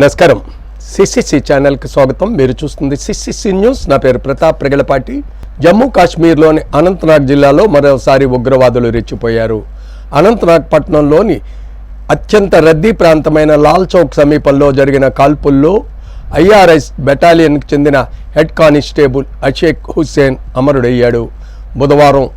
నమస్కారం. సిసిసి ఛానల్కి స్వాగతం. మీరు చూస్తుంది సిసిసి న్యూస్. నా పేరు ప్రతాప్ ప్రగలపాటి. జమ్మూ కాశ్మీర్లోని అనంతనాగ్ జిల్లాలో మరోసారి ఉగ్రవాదులు రెచ్చిపోయారు. అనంతనాగ్ పట్టణంలోని అత్యంత రద్దీ ప్రాంతమైన లాల్ చౌక్ సమీపంలో జరిగిన కాల్పుల్లో IRS బెటాలియన్కి చెందిన హెడ్ కానిస్టేబుల్ అషేక్ హుస్సేన్ అమరుడయ్యాడు. బుధవారం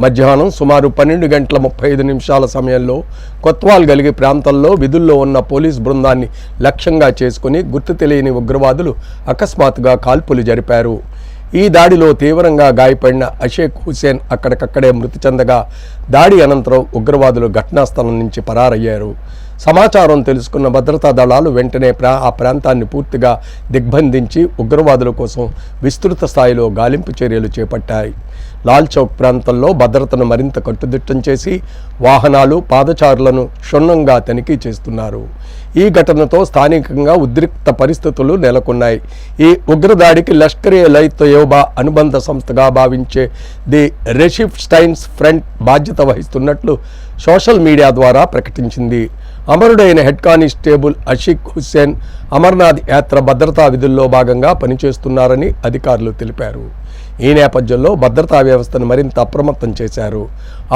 మధ్యాహ్నం సుమారు 12:35 సమయంలో కొత్వాల్ గలిగి ప్రాంతంలో విధుల్లో ఉన్న పోలీస్ బృందాన్ని లక్ష్యంగా చేసుకుని గుర్తు తెలియని ఉగ్రవాదులు అకస్మాత్తుగా కాల్పులు జరిపారు. ఈ దాడిలో తీవ్రంగా గాయపడిన అషేక్ హుస్సేన్ అక్కడికక్కడే మృతి చెందగా దాడి అనంతరం ఉగ్రవాదులు ఘటనా స్థలం నుంచి పరారయ్యారు. సమాచారం తెలుసుకున్న భద్రతా దళాలు వెంటనే ఆ ప్రాంతాన్ని పూర్తిగా దిగ్బంధించి ఉగ్రవాదుల కోసం విస్తృత స్థాయిలో గాలింపు చర్యలు చేపట్టాయి. లాల్ చౌక్ ప్రాంతంలో భద్రతను మరింత కట్టుదిట్టం చేసి వాహనాలు, పాదచారులను క్షుణ్ణంగా తనిఖీ చేస్తున్నారు. ఈ ఘటనతో స్థానికంగా ఉద్రిక్త పరిస్థితులు నెలకొన్నాయి. ఈ ఉగ్రదాడికి లష్కర్-ఏ-తోయబా అనుబంధ సంస్థగా భావించే ది రెసిస్టెన్స్ ఫ్రంట్ బాధ్యత వహిస్తున్నట్లు సోషల్ మీడియా ద్వారా ప్రకటించింది. అమరుడైన హెడ్ కానిస్టేబుల్ అషేక్ హుస్సేన్ అమర్నాథ్ యాత్ర భద్రతా విధుల్లో భాగంగా పనిచేస్తున్నారని అధికారులు తెలిపారు. ఈ నేపథ్యంలో భద్రతా వ్యవస్థను మరింత అప్రమత్తం చేశారు.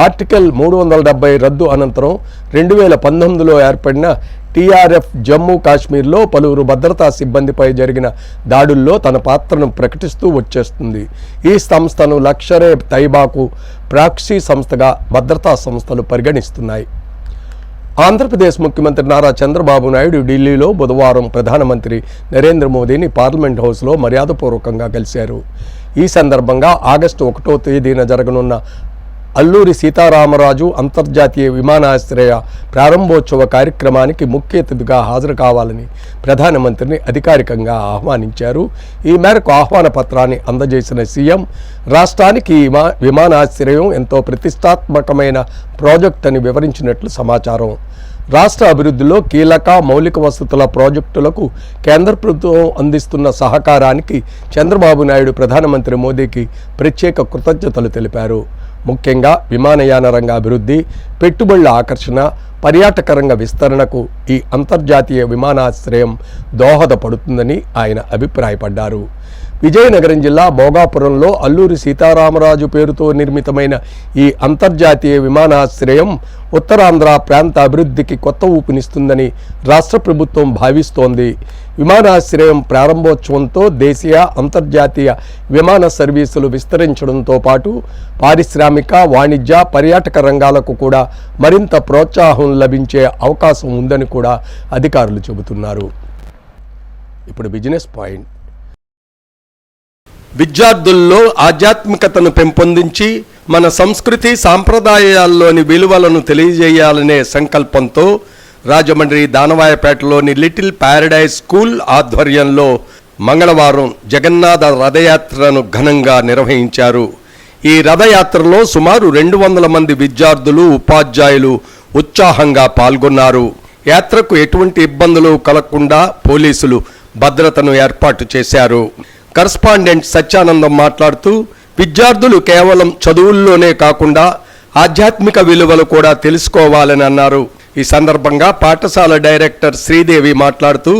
ఆర్టికల్ 370 రద్దు అనంతరం 2019లో ఏర్పడిన TRF జమ్మూ కాశ్మీర్లో పలువురు భద్రతా సిబ్బందిపై జరిగిన దాడుల్లో తన పాత్రను ప్రకటిస్తూ వచ్చేస్తుంది. ఈ సంస్థను లష్కర్-ఏ-తోయబాకు ప్రాక్సీ సంస్థగా భద్రతా సంస్థలు పరిగణిస్తున్నాయి. ఆంధ్రప్రదేశ్ ముఖ్యమంత్రి నారా చంద్రబాబు నాయుడు ఢిల్లీలో బుధవారం ప్రధానమంత్రి నరేంద్ర మోదీని పార్లమెంట్ హౌస్లో మర్యాదపూర్వకంగా కలిశారు. ఈ సందర్భంగా ఆగస్టు 1వ తేదీన జరగనున్న అల్లూరి సీతారామరాజు అంతర్జాతీయ విమానాశ్రయ ప్రారంభోత్సవ కార్యక్రమానికి ముఖ్య అతిథిగా హాజరు కావాలని ప్రధానమంత్రిని అధికారికంగా ఆహ్వానించారు. ఈ మేరకు ఆహ్వాన పత్రాన్ని అందజేసిన సీఎం రాష్ట్రానికి ఈ విమానాశ్రయం ఎంతో ప్రతిష్టాత్మకమైన ప్రాజెక్ట్ అని వివరించినట్లు సమాచారం. రాష్ట్ర అభివృద్ధిలో కీలక మౌలిక వసతుల ప్రాజెక్టులకు కేంద్ర ప్రభుత్వం అందిస్తున్న సహకారానికి చంద్రబాబు నాయుడు ప్రధానమంత్రి మోదీకి ప్రత్యేక కృతజ్ఞతలు తెలిపారు. ముఖ్యంగా విమానయాన రంగ అభివృద్ధి, పెట్టుబడుల ఆకర్షణ, పర్యాటక రంగ విస్తరణకు ఈ అంతర్జాతీయ విమానాశ్రయం దోహదపడుతుందని ఆయన అభిప్రాయపడ్డారు. విజయనగరం జిల్లా భోగాపురంలో అల్లూరి సీతారామరాజు పేరుతో నిర్మితమైన ఈ అంతర్జాతీయ విమానాశ్రయం ఉత్తరాంధ్ర ప్రాంత అభివృద్ధికి కొత్త ఊపినిస్తుందని రాష్ట్ర ప్రభుత్వం భావిస్తోంది. విమానాశ్రయం ప్రారంభోత్సవంతో దేశీయ, అంతర్జాతీయ విమాన సర్వీసులు విస్తరించడంతో పాటు పారిశ్రామిక, వాణిజ్య, పర్యాటక రంగాలకు కూడా మరింత ప్రోత్సాహం లభించే అవకాశం ఉందని కూడా అధికారులు చెబుతున్నారు. ఇప్పుడు బిజినెస్ పాయింట్. విద్యార్థుల్లో ఆధ్యాత్మికతను పెంపొందించి మన సంస్కృతి సాంప్రదాయాల్లోని విలువలను తెలియజేయాలనే సంకల్పంతో రాజమండ్రి దానవాయపేటలోని లిటిల్ ప్యారడైజ్ స్కూల్ ఆధ్వర్యంలో మంగళవారం జగన్నాథ రథయాత్రను ఘనంగా నిర్వహించారు. ఈ రథయాత్రలో సుమారు 200 మంది విద్యార్థులు, ఉపాధ్యాయులు ఉత్సాహంగా పాల్గొన్నారు. యాత్రకు ఎటువంటి ఇబ్బందులు కలగకుండా పోలీసులు భద్రతను ఏర్పాటు చేశారు. కరస్పాండెంట్ సత్యానందం మాట్లాడుతూ విద్యార్థులు కేవలం చదువుల్లోనే కాకుండా ఆధ్యాత్మిక విలువలు కూడా తెలుసుకోవాలని అన్నారు. ఈ సందర్భంగా పాఠశాల డైరెక్టర్ శ్రీదేవి మాట్లాడుతూ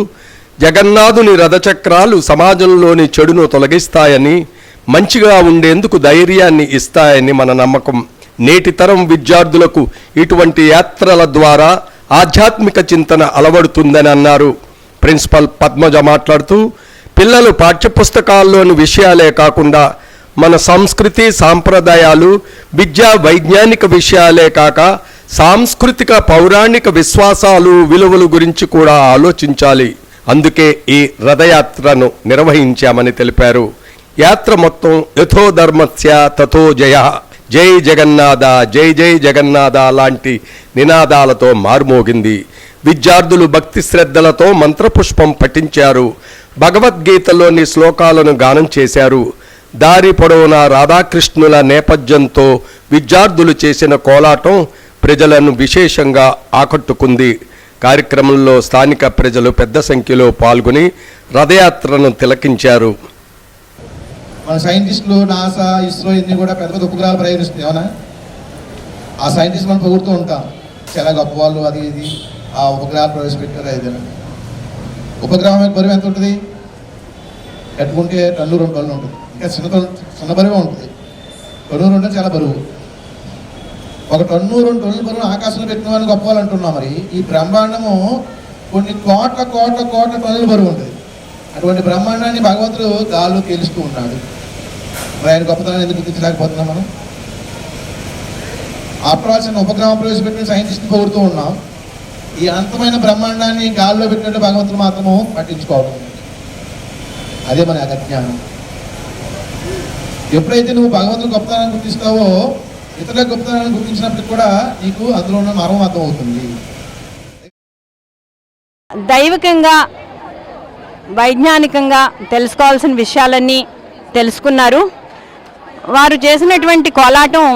జగన్నాథుని రథచక్రాలు సమాజంలోని చెడును తొలగిస్తాయని, మంచిగా ఉండేందుకు ధైర్యాన్ని ఇస్తాయని మన నమ్మకం. నేటి తరం విద్యార్థులకు ఇటువంటి యాత్రల ద్వారా ఆధ్యాత్మిక చింతన అలవడుతుందని అన్నారు. ప్రిన్సిపల్ పద్మజ మాట్లాడుతూ పిల్లలు పాఠ్యపుస్తకాల్లోని విషయాలే కాకుండా మన సంస్కృతి, సాంప్రదాయాలు, విద్యా, వైజ్ఞానిక విషయాలే కాక సాంస్కృతిక, పౌరాణిక విశ్వాసాలు, విలువల గురించి కూడా ఆలోచించాలి. అందుకే ఈ రథయాత్రను నిర్వహించామని తెలిపారు. యాత్ర మొత్తం యథో ధర్మస్య తథో జయ, జై జగన్నాథ, జై జై జగన్నాథ లాంటి నినాదాలతో మార్మోగింది. విద్యార్థులు భక్తి శ్రద్ధలతో మంత్రపుష్పం పఠించారు. భగవద్గీతలోని శ్లోకాలను గానం చేశారు. దారి పొడవునా రాధాకృష్ణుల నేపథ్యంతో విద్యార్థులు చేసిన కోలాటం ప్రజలను విశేషంగా ఆకట్టుకుంది. కార్యక్రమంలో స్థానిక ప్రజలు పెద్ద సంఖ్యలో పాల్గొని రథయాత్రను తిలకించారు. మన సైంటిస్టులు, నాసా, ఇస్రో ఇన్ని కూడా పెద్ద పెద్ద ఉపగ్రహాలు ప్రయోగిస్తుంది. ఏమన్నా ఆ సైంటిస్ట్ మనం పొగుడుతూ ఉంటాం, చాలా గొప్ప వాళ్ళు, అది ఇది ఆ ఉపగ్రహాలు ప్రవేశపెట్టారు. ఏదైనా ఉపగ్రహం యొక్క బరువు ఎంత ఉంటుంది? కట్టుకుంటే టన్ను 2 టన్నులు ఉంటుంది. ఇంకా చిన్న బరువే ఉంటుంది. టన్ను 2 చాలా బరువు. 1 టన్ను 2 టన్నుల బరువు ఆకాశంలో పెట్టిన వాళ్ళని గొప్పవాళ్ళంటున్నాం. మరి ఈ బ్రహ్మాండము కొన్ని కోట్ల టన్నుల బరువు ఉంటుంది. అటువంటి బ్రహ్మాండాన్ని భగవంతుడు గాల్లో తేలుస్తూ ఉన్నాడు. మరి ఆయన గొప్పతనాన్ని ఎందుకు గుర్తించలేకపోతున్నాం మనం? ఆపరాల్సిన ఉపగ్రహం ప్రవేశపెట్టిన సైంటిస్ట్ని పొగుడుతూ ఉన్నాం. ఈ అనంతమైన బ్రహ్మాండాన్ని గాల్లో పెట్టినట్టు భగవంతుడు మాత్రము పట్టించుకోవడం. అదే మన అజ్ఞానం. ఎప్పుడైతే నువ్వు భగవంతుని గొప్పతనాన్ని గుర్తిస్తావో ఇతరుల గొప్పతనాన్ని గుర్తించినప్పటికి కూడా నీకు అందులో ఉన్న మర్మం అర్థం అవుతుంది. దైవికంగా వైజ్ఞానికంగా తెలుసుకోవాల్సిన విషయాలన్నీ తెలుసుకున్నారు. వారు చేసినటువంటి కోలాటం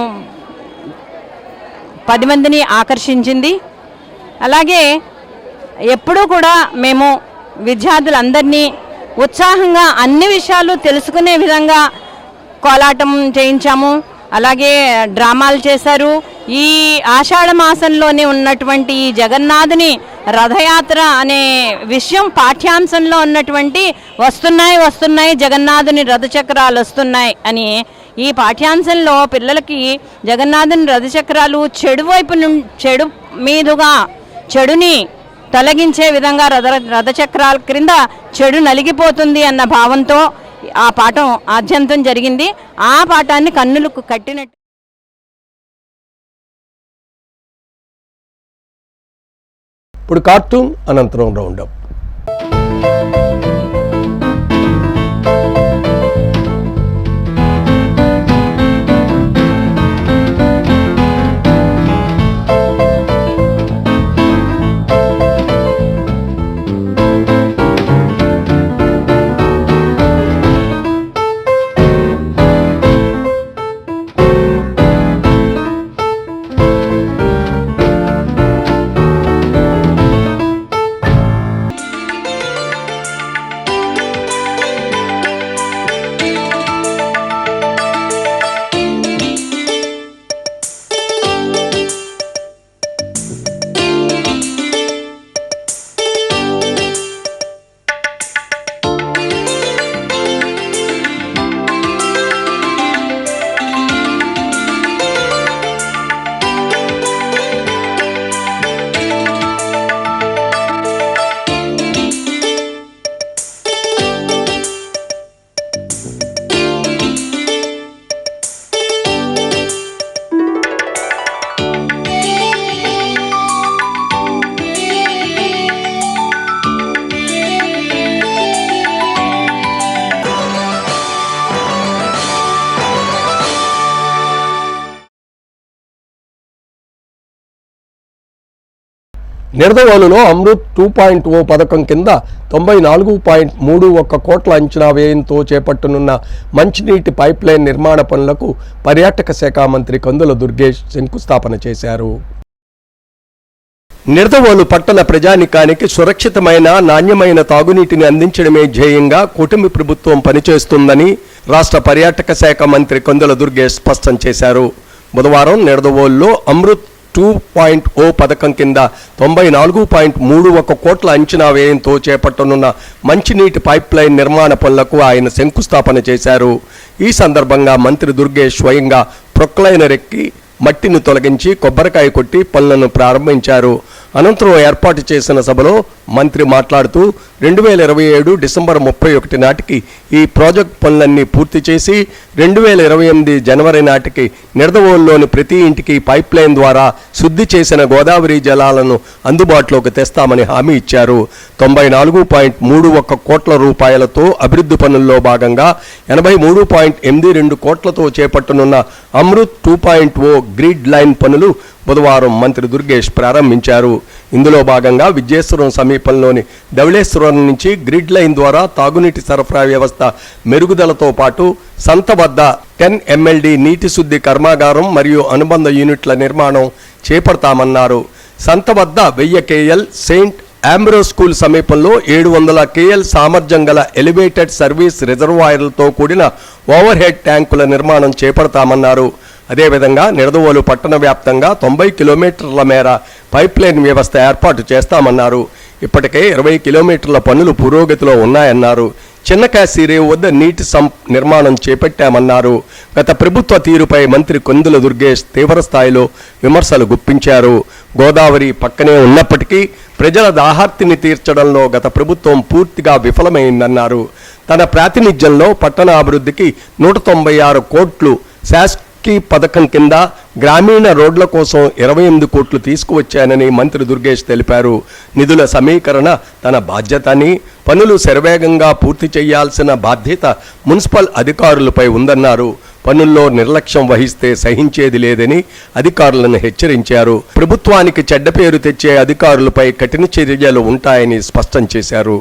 10 మందిని ఆకర్షించింది. అలాగే ఎప్పుడూ కూడా మేము విద్యార్థులందరినీ ఉత్సాహంగా అన్ని విషయాలు తెలుసుకునే విధంగా కోలాటం చేయించాము. అలాగే డ్రామాలు చేశారు. ఈ ఆషాఢ మాసంలోనే ఉన్నటువంటి ఈ జగన్నాథుని రథయాత్ర అనే విషయం పాఠ్యాంశంలో ఉన్నటువంటి వస్తున్నాయి జగన్నాథుని రథచక్రాలు వస్తున్నాయి అని ఈ పాఠ్యాంశంలో పిల్లలకి జగన్నాథుని రథచక్రాలు చెడు మీదుగా చెడుని తొలగించే విధంగా రథచక్రాల క్రింద చెడు నలిగిపోతుంది అన్న భావంతో ఆ పాఠం ఆద్యంతం జరిగింది. ఆ పాఠాన్ని కన్నులకు కట్టినట్టు. ఇప్పుడు కార్టూన్ అనంతరం రౌండప్. నిడదవోలులో అమృత్ 2.0 పథకం కింద 94.31 కోట్ల అంచనా వ్యయంతో చేపట్టనున్న మంచినీటి పైప్లైన్ నిర్మాణ పనులకు పర్యాటక శాఖ మంత్రి కందుల దుర్గేష్ శంకుస్థాపన చేశారు. నిడదవోలు పట్టణ ప్రజానికానికి సురక్షితమైన నాణ్యమైన తాగునీటిని అందించడమే ధ్యేయంగా కూటమి ప్రభుత్వం పనిచేస్తుందని రాష్ట్ర పర్యాటక శాఖ మంత్రి కందుల దుర్గేష్ స్పష్టం చేశారు. బుధవారం నిడదవోలులో అమృత్ 2.0 పథకం కింద 94.31 కోట్ల అంచనా వ్యయంతో చేపట్టనున్న మంచినీటి పైప్లైన్ నిర్మాణ పనులకు ఆయన శంకుస్థాపన చేశారు. ఈ సందర్భంగా మంత్రి దుర్గేష్ స్వయంగా ప్రొక్లైనర్ ఎక్కి మట్టిని తొలగించి కొబ్బరికాయ కొట్టి పనులను ప్రారంభించారు. అనంతరం ఏర్పాటు చేసిన సభలో మంత్రి మాట్లాడుతూ 2027 డిసెంబర్ 31 నాటికి ఈ ప్రాజెక్ట్ పనులన్నీ పూర్తి చేసి 2028 జనవరి నాటికి నిడదవోలులోని ప్రతి ఇంటికి పైప్ లైన్ ద్వారా శుద్ధి చేసిన గోదావరి జలాలను అందుబాటులోకి తెస్తామని హామీ ఇచ్చారు. 94.31 కోట్ల రూపాయలతో అభివృద్ధి పనుల్లో భాగంగా 83.82 కోట్లతో చేపట్టనున్న అమృత్ 2.0 గ్రిడ్ లైన్ పనులు బుధవారం మంత్రి దుర్గేష్ ప్రారంభించారు. ఇందులో భాగంగా విజయేశ్వరం సమీపంలోని ధవళేశ్వరం నుంచి గ్రిడ్ లైన్ ద్వారా తాగునీటి సరఫరా వ్యవస్థ మెరుగుదలతో పాటు సంత వద్ద 10 MLD నీటి శుద్ధి కర్మాగారం మరియు అనుబంధ యూనిట్ల నిర్మాణం చేపడతామన్నారు. సంత వద్ద 1000 KL సెయింట్ ఆంబ్రో స్కూల్ సమీపంలో 700 KL సామర్థ్యం గల ఎలివేటెడ్ సర్వీస్ రిజర్వాయర్లతో కూడిన ఓవర్ హెడ్ ట్యాంకుల నిర్మాణం చేపడతామన్నారు. అదేవిధంగా నిడదవోలు పట్టణ వ్యాప్తంగా 90 కిలోమీటర్ల మేర పైప్లైన్ వ్యవస్థ ఏర్పాటు చేస్తామన్నారు. ఇప్పటికే 20 కిలోమీటర్ల పనులు పురోగతిలో ఉన్నాయన్నారు. చిన్న కాశీరేవు వద్ద నీటి నిర్మాణం చేపట్టామన్నారు. గత ప్రభుత్వ తీరుపై మంత్రి కొందుల దుర్గేష్ తీవ్రస్థాయిలో విమర్శలు గుప్పించారు. గోదావరి పక్కనే ఉన్నప్పటికీ ప్రజల దాహార్తిని తీర్చడంలో గత ప్రభుత్వం పూర్తిగా విఫలమైందన్నారు. తన ప్రాతినిధ్యంలో పట్టణ అభివృద్ధికి 196 కోట్లు శాస్కీ పథకం కింద గ్రామీణ రోడ్ల కోసం 28 కోట్లు తీసుకువచ్చానని మంత్రి దుర్గేష్ తెలిపారు. నిధుల సమీకరణ తన బాధ్యత అని, పనులు శరవేగంగా పూర్తి చేయాల్సిన బాధ్యత మున్సిపల్ అధికారులపై ఉందన్నారు. పనుల్లో నిర్లక్ష్యం వహిస్తే సహించేది లేదని అధికారులను హెచ్చరించారు. ప్రభుత్వానికి చెడ్డ పేరు తెచ్చే అధికారులపై కఠిన చర్యలు ఉంటాయని స్పష్టం చేశారు.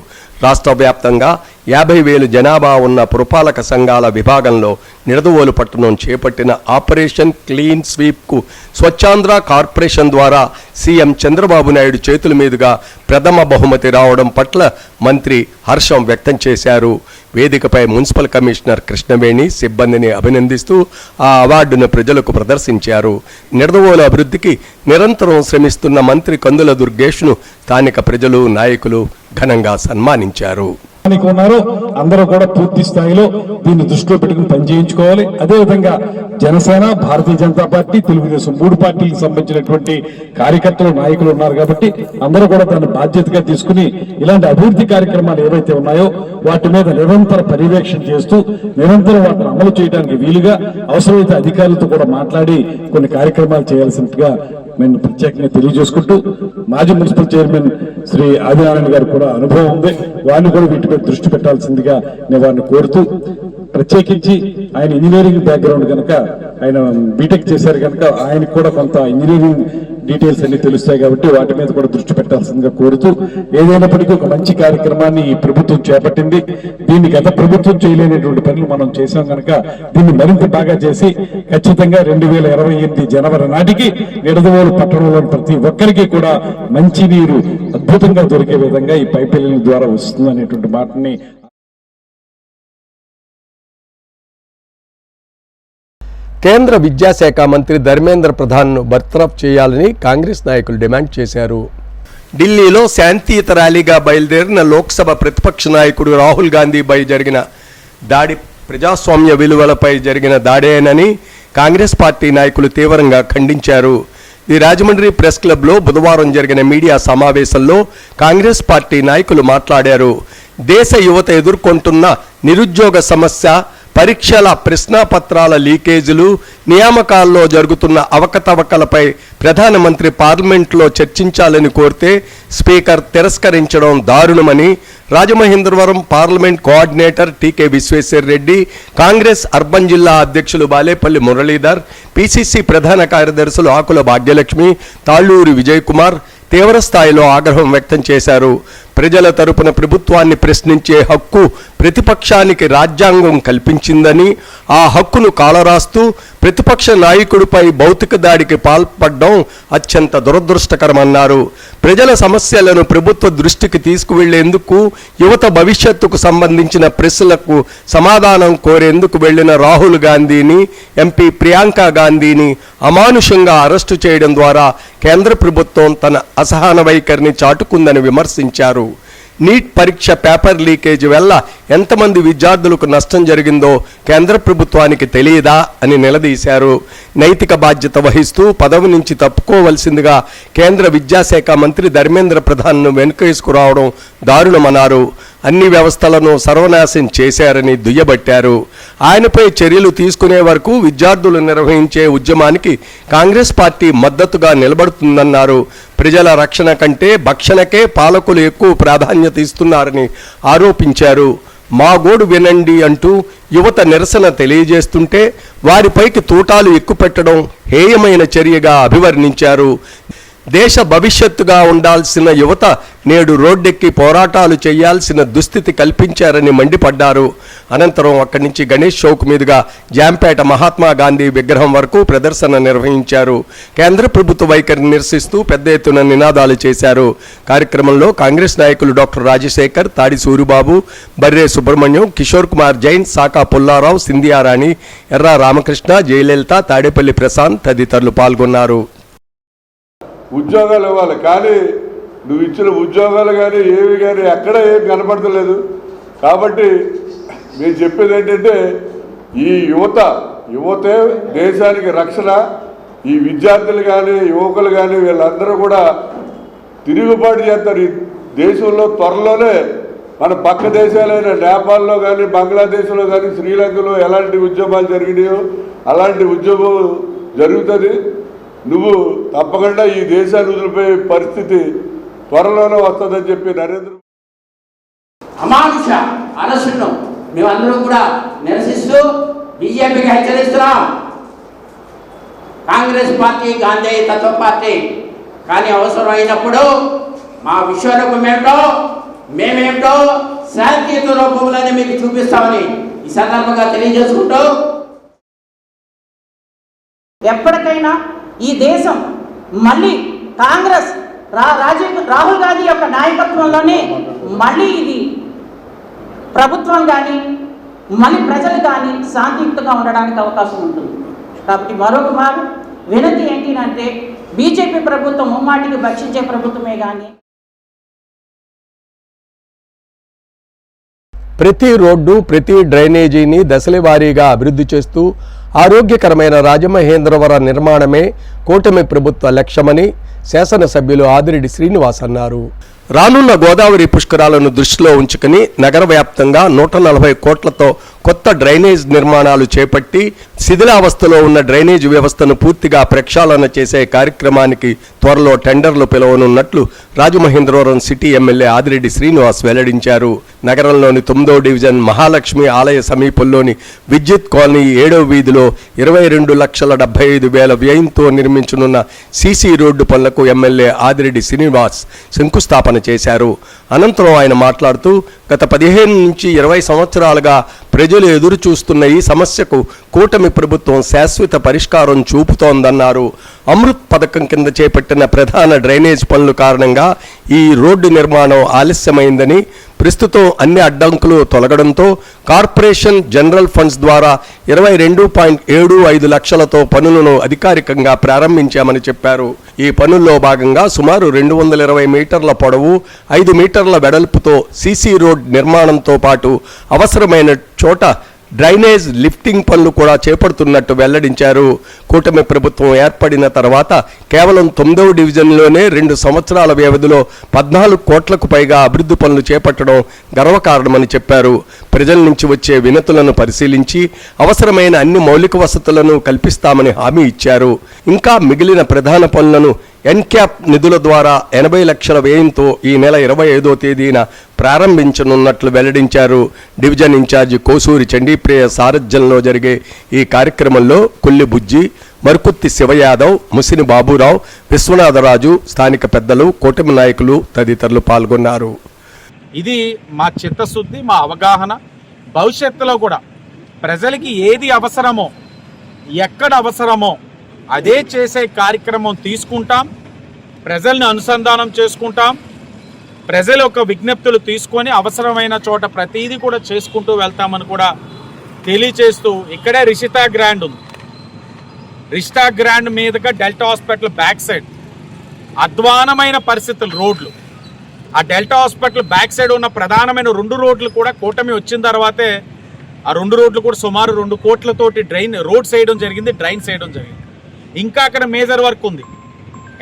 రాష్ట్ర వ్యాప్తంగా 50,000 జనాభా ఉన్న పురపాలక సంఘాల విభాగంలో నిడదవోలు పట్టణం చేపట్టిన ఆపరేషన్ క్లీన్ స్వీప్కు స్వచ్ఛాంధ్ర కార్పొరేషన్ ద్వారా సీఎం చంద్రబాబు నాయుడు చేతుల మీదుగా ప్రథమ బహుమతి రావడం పట్ల మంత్రి హర్షం వ్యక్తం చేశారు. వేదికపై మున్సిపల్ కమిషనర్ కృష్ణవేణి సిబ్బందిని అభినందిస్తూ ఆ అవార్డును ప్రజలకు ప్రదర్శించారు. నిడదవోలు అభివృద్ధికి నిరంతరం శ్రమిస్తున్న మంత్రి కందుల దుర్గేష్ను స్థానిక ప్రజలు, నాయకులు ఘనంగా సన్మానించారు. ఉన్నారు అందరూ కూడా పూర్తి స్థాయిలో దీన్ని దృష్టిలో పెట్టుకుని పనిచేయించుకోవాలి. అదేవిధంగా జనసేన, భారతీయ జనతా పార్టీ, తెలుగుదేశం 3 పార్టీలకు సంబంధించినటువంటి కార్యకర్తలు, నాయకులు ఉన్నారు కాబట్టి అందరూ కూడా దాన్ని బాధ్యతగా తీసుకుని ఇలాంటి అభివృద్ధి కార్యక్రమాలు ఏవైతే ఉన్నాయో వాటి మీద నిరంతర పర్యవేక్షణ చేస్తూ నిరంతరం వాటిని అమలు చేయడానికి వీలుగా అవసరమైతే అధికారులతో కూడా మాట్లాడి కొన్ని కార్యక్రమాలు చేయాల్సిందిగా నేను ప్రత్యేకంగా తెలియజేసుకుంటూ, మాజీ మున్సిపల్ చైర్మన్ శ్రీ ఆదినారాయణ గారు కూడా అనుభవం ఉంది, వారిని కూడా వీటిపై దృష్టి పెట్టాల్సిందిగా నేను వారిని కోరుతూ, ప్రత్యేకించి ఆయన ఇంజనీరింగ్ బ్యాక్గ్రౌండ్ కనుక ఆయన బీటెక్ చేశారు కనుక ఆయనకు కూడా కొంత ఇంజనీరింగ్ డీటెయిల్స్ అన్ని తెలుస్తాయి కాబట్టి వాటి మీద కూడా దృష్టి పెట్టాల్సిందిగా కోరుతూ, ఏదైనప్పటికీ ఒక మంచి కార్యక్రమాన్ని ఈ ప్రభుత్వం చేపట్టింది. దీన్ని గత ప్రభుత్వం చేయలేనటువంటి పనులు మనం చేశాం కనుక దీన్ని మరింత బాగా చేసి ఖచ్చితంగా 2028 జనవరి నాటికి నిడదవోలు పట్టణంలోని ప్రతి ఒక్కరికి కూడా మంచి నీరు అద్భుతంగా దొరికే విధంగా ఈ పైప్ లైన్ ద్వారా వస్తుంది అనేటువంటి మాటని కేంద్ర విద్యాశాఖ మంత్రి ధర్మేంద్ర ప్రధాన్ను బర్తరఫ్ చేయాలని కాంగ్రెస్ నాయకులు డిమాండ్ చేశారు. ఢిల్లీలో శాంతియుత ర్యాలీగా బయలుదేరిన లోక్సభ ప్రతిపక్ష నాయకుడు రాహుల్ గాంధీపై జరిగిన దాడి ప్రజాస్వామ్య విలువలపై జరిగిన దాడేనని కాంగ్రెస్ పార్టీ నాయకులు తీవ్రంగా ఖండించారు. ఈ రాజమండ్రి ప్రెస్ క్లబ్లో బుధవారం జరిగిన మీడియా సమావేశంలో కాంగ్రెస్ పార్టీ నాయకులు మాట్లాడారు. దేశ యువత ఎదుర్కొంటున్న నిరుద్యోగ సమస్య, పరీక్షల ప్రశ్నాపత్రాల లీకేజీలు, నియామకాల్లో జరుగుతున్న అవకతవకలపై ప్రధానమంత్రి పార్లమెంట్లో చర్చించాలని కోరితే స్పీకర్ తిరస్కరించడం దారుణమని రాజమహేంద్రవరం పార్లమెంట్ కోఆర్డినేటర్ టీకే విశ్వేశ్వర్ రెడ్డి, కాంగ్రెస్ అర్బన్ జిల్లా అధ్యక్షులు బాలేపల్లి మురళీధర్, పిసిసి ప్రధాన కార్యదర్శులు ఆకుల భాగ్యలక్ష్మి, తాళ్ళూరి విజయ్ కుమార్ తీవ్రస్థాయిలో ఆగ్రహం వ్యక్తం చేశారు. ప్రజల తరపున ప్రభుత్వాన్ని ప్రశ్నించే హక్కు ప్రతిపక్షానికి రాజ్యాంగం కల్పించిందని, ఆ హక్కును కాలరాస్తూ ప్రతిపక్ష నాయకుడిపై భౌతిక దాడికి పాల్పడడం అత్యంత దురదృష్టకరమన్నారు. ప్రజల సమస్యలను ప్రభుత్వ దృష్టికి తీసుకువెళ్లేందుకు, యువత భవిష్యత్తుకు సంబంధించిన ప్రశ్నలకు సమాధానం కోరేందుకు వెళ్లిన రాహుల్ గాంధీని, ఎంపీ ప్రియాంక గాంధీని అమానుషంగా అరెస్టు చేయడం ద్వారా కేంద్ర ప్రభుత్వం తన అసహన వైఖరిని చాటుకుందని విమర్శించారు. నీట్ పరీక్ష పేపర్ లీకేజీ వల్ల ఎంతమంది విద్యార్థులకు నష్టం జరిగిందో కేంద్ర ప్రభుత్వానికి తెలియదా అని నిలదీశారు. నైతిక బాధ్యత వహిస్తూ పదవి నుంచి తప్పుకోవలసిందిగా కేంద్ర విద్యాశాఖ మంత్రి ధర్మేంద్ర ప్రధాన్ను వెనుకేసుకురావడం దారుణమన్నారు. అన్ని వ్యవస్థలను సర్వనాశం చేశారని దుయ్యబట్టారు. ఆయనపై చర్యలు తీసుకునే వరకు విద్యార్థులు నిర్వహించే ఉద్యమానికి కాంగ్రెస్ పార్టీ మద్దతుగా నిలబడుతుందన్నారు. ప్రజల రక్షణ కంటే భక్షణకే పాలకులు ఎక్కువ ప్రాధాన్యత ఇస్తున్నారని ఆరోపించారు. మా గోడు వినండి అంటూ యువత నిరసన తెలియజేస్తుంటే వారిపైకి తూటాలు ఎక్కుపెట్టడం హేయమైన చర్యగా అభివర్ణించారు. దేశ భవిష్యత్తుగా ఉండాల్సిన యువత నేడు రోడ్డెక్కి పోరాటాలు చేయాల్సిన దుస్థితి కల్పించారని మండిపడ్డారు. అనంతరం అక్కడి నుంచి గణేష్ చౌక్ మీదుగా జాంపేట మహాత్మా గాంధీ విగ్రహం వరకు ప్రదర్శన నిర్వహించారు. కేంద్ర ప్రభుత్వ వైఖరిని నిరసిస్తూ పెద్ద ఎత్తున నినాదాలు చేశారు. కార్యక్రమంలో కాంగ్రెస్ నాయకులు డాక్టర్ రాజశేఖర్, తాడి సూరిబాబు, బర్రే సుబ్రహ్మణ్యం, కిషోర్ కుమార్ జైన్, సాకా పుల్లారావు, సింధియారాణి, ఎర్రా రామకృష్ణ, జయలలిత, తాడేపల్లి ప్రశాంత్ తదితరులు పాల్గొన్నారు. ఉద్యోగాలు ఇవ్వాలి, కానీ నువ్వు ఇచ్చిన ఉద్యోగాలు కానీ ఏవి కానీ ఎక్కడ ఏం కనపడతలేదు. కాబట్టి మేము చెప్పేది ఏంటంటే ఈ యువతే దేశానికి రక్షణ. ఈ విద్యార్థులు కానీ యువకులు కానీ వీళ్ళందరూ కూడా తిరుగుబాటు చేస్తారు. ఈ దేశంలో త్వరలోనే మన పక్క దేశాలైన నేపాల్లో కానీ బంగ్లాదేశ్లో కానీ శ్రీలంకలో ఎలాంటి ఉద్యమాలు జరిగినాయో అలాంటి ఉద్యమం జరుగుతుంది. నువ్వు తప్పకుండా ఈ దేశాన్ని వదిలిపోయే పరిస్థితి త్వరలోనే వస్తుందని చెప్పి నరేంద్ర అమానుష అరెస్టును మేమందరం కూడా నిరసిస్తూ బీజేపీకి హెచ్చరిస్తున్నాం. కాంగ్రెస్ పార్టీ గాంధీ తత్వ పార్టీ, కానీ అవసరం అయినప్పుడు మా విశ్వరూపం ఏమిటో మేమేమిటో శాంతియుత రూపంలోనే మీకు చూపిస్తామని ఈ సందర్భంగా తెలియజేసుకుంటూ, ఎప్పటికైనా ఈ దేశం మళ్ళీ కాంగ్రెస్ రాహుల్ గాంధీ యొక్క నాయకత్వంలోనే మళ్ళీ ఇది ప్రభుత్వం కానీ మళ్ళీ ప్రజలు కానీ శాంతియుక్తంగా ఉండడానికి అవకాశం ఉంటుంది. కాబట్టి మరొక మాట వినతి ఏంటి అంటే బీజేపీ ప్రభుత్వం ముమ్మాటికి భక్షించే ప్రభుత్వమే కానీ ప్రతి రోడ్డు ప్రతి డ్రైనేజీని దశల వారీగా అభివృద్ధి చేస్తూ ఆరోగ్యకరమైన రాజమహేంద్రవరం నిర్మాణమే కూటమి ప్రభుత్వ లక్ష్యమని శాసనసభ్యులు ఆదిరెడ్డి శ్రీనివాస్ అన్నారు. రానున్న గోదావరి పుష్కరాలను దృష్టిలో ఉంచుకుని నగర వ్యాప్తంగా 140 కోట్లతో కొత్త డ్రైనేజ్ నిర్మాణాలు చేపట్టి శిథిలావస్థలో ఉన్న డ్రైనేజ్ వ్యవస్థను పూర్తిగా ప్రక్షాళన చేసే కార్యక్రమానికి త్వరలో టెండర్లు పిలవనున్నట్లు రాజమహేంద్రవరం సిటీ ఎమ్మెల్యే ఆదిరెడ్డి శ్రీనివాస్ వెల్లడించారు. నగరంలోని 9వ డివిజన్ మహాలక్ష్మి ఆలయ సమీపంలోని విద్యుత్ కాలనీ 7వ వీధిలో 22,75,000 వ్యయంతో నిర్మించనున్న సీసీ రోడ్డు పనులకు ఎమ్మెల్యే ఆదిరెడ్డి శ్రీనివాస్ శంకుస్థాపన చేశారు. అనంతరం ఆయన మాట్లాడుతూ గత 15 నుంచి 20 సంవత్సరాలుగా ప్రజలు ఎదురు చూస్తున్న ఈ సమస్యకు కూటమి ప్రభుత్వం శాశ్వత పరిష్కారం చూపుతోందన్నారు. అమృత్ పథకం కింద చేపట్టిన ప్రధాన డ్రైనేజ్ పనుల కారణంగా ఈ రోడ్డు నిర్మాణం ఆలస్యమైందని, ప్రస్తుతం అన్ని అడ్డంకులు తొలగడంతో కార్పొరేషన్ జనరల్ ఫండ్స్ ద్వారా 22.75 లక్షలతో పనులను అధికారికంగా ప్రారంభించామని చెప్పారు. ఈ పనుల్లో భాగంగా సుమారు 220 మీటర్ల పొడవు 5 మీటర్ల వెడల్పుతో సీసీ రోడ్ నిర్మాణంతో పాటు అవసరమైన చోట డ్రైనేజ్ లిఫ్టింగ్ పనులు కూడా చేపడుతున్నట్టు వెల్లడించారు. కూటమి ప్రభుత్వం ఏర్పడిన తర్వాత కేవలం 9వ డివిజన్లోనే 2 సంవత్సరాల వ్యవధిలో 14 కోట్లకు పైగా అభివృద్ధి పనులు చేపట్టడం గర్వకారణమని చెప్పారు. ప్రజల నుంచి వచ్చే వినతులను పరిశీలించి అవసరమైన అన్ని మౌలిక వసతులను కల్పిస్తామని హామీ ఇచ్చారు. ఇంకా మిగిలిన ప్రధాన పనులను ఎన్క్యాప్ నిధుల ద్వారా 80 లక్షల వ్యయంతో ఈ నెల 25వ తేదీన ప్రారంభించనున్నట్లు వెల్లడించారు. డివిజన్ ఇన్ఛార్జి కోసూరి చండీప్రియ సారథ్యంలో జరిగే ఈ కార్యక్రమంలో కొల్లి బుజ్జి, మరుకుత్తి శివయాదవ్, ముసిని బాబురావు, విశ్వనాథరాజు, స్థానిక పెద్దలు, కూటమి నాయకులు తదితరులు పాల్గొన్నారు. ఇది మా చిత్తశుద్ధి, మా అవగాహన. భవిష్యత్తులో కూడా ప్రజలకి ఏది అవసరమో, ఎక్కడ అవసరమో అదే చేసే కార్యక్రమం తీసుకుంటాం. ప్రజల్ని అనుసంధానం చేసుకుంటాం. ప్రజల యొక్క విజ్ఞప్తులు తీసుకొని అవసరమైన చోట ప్రతిదీ కూడా చేసుకుంటూ వెళ్తామని కూడా తెలియచేస్తూ, ఇక్కడే రిషితా గ్రాండ్ ఉంది. రిషితా గ్రాండ్ మీదుగా డెల్టా హాస్పిటల్ బ్యాక్ సైడ్ అధ్వానమైన పరిస్థితులు, రోడ్లు. ఆ డెల్టా హాస్పిటల్ బ్యాక్ సైడ్ ఉన్న ప్రధానమైన 2 రోడ్లు కూడా కూటమి వచ్చిన తర్వాతే ఆ 2 రోడ్లు కూడా సుమారు 2 కోట్లతోటి రోడ్ చేయడం జరిగింది, డ్రైన్ చేయడం జరిగింది. ఇంకా అక్కడ మేజర్ వర్క్ ఉంది.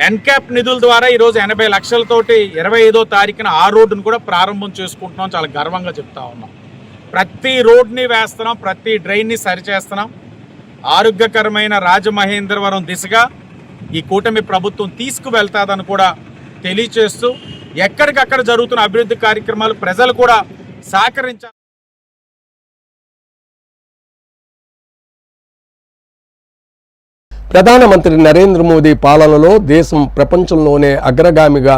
ఎన్క్యాప్ నిధుల ద్వారా ఈరోజు 80 లక్షలతోటి 25వ తారీఖున ఆ రోడ్డును కూడా ప్రారంభం చేసుకుంటున్నాం. చాలా గర్వంగా చెప్తా ఉన్నాం. ప్రతి రోడ్ని వేస్తున్నాం, ప్రతి డ్రైన్ని సరిచేస్తున్నాం. ఆరోగ్యకరమైన రాజమహేంద్రవరం దిశగా ఈ కూటమి ప్రభుత్వం తీసుకువెళ్తాదని కూడా తెలియచేస్తూ, ఎక్కడికక్కడ జరుగుతున్న అభివృద్ధి కార్యక్రమాలు ప్రజలు కూడా సహకరించాలి. ప్రధానమంత్రి నరేంద్ర మోదీ పాలనలో దేశం ప్రపంచంలోనే అగ్రగామిగా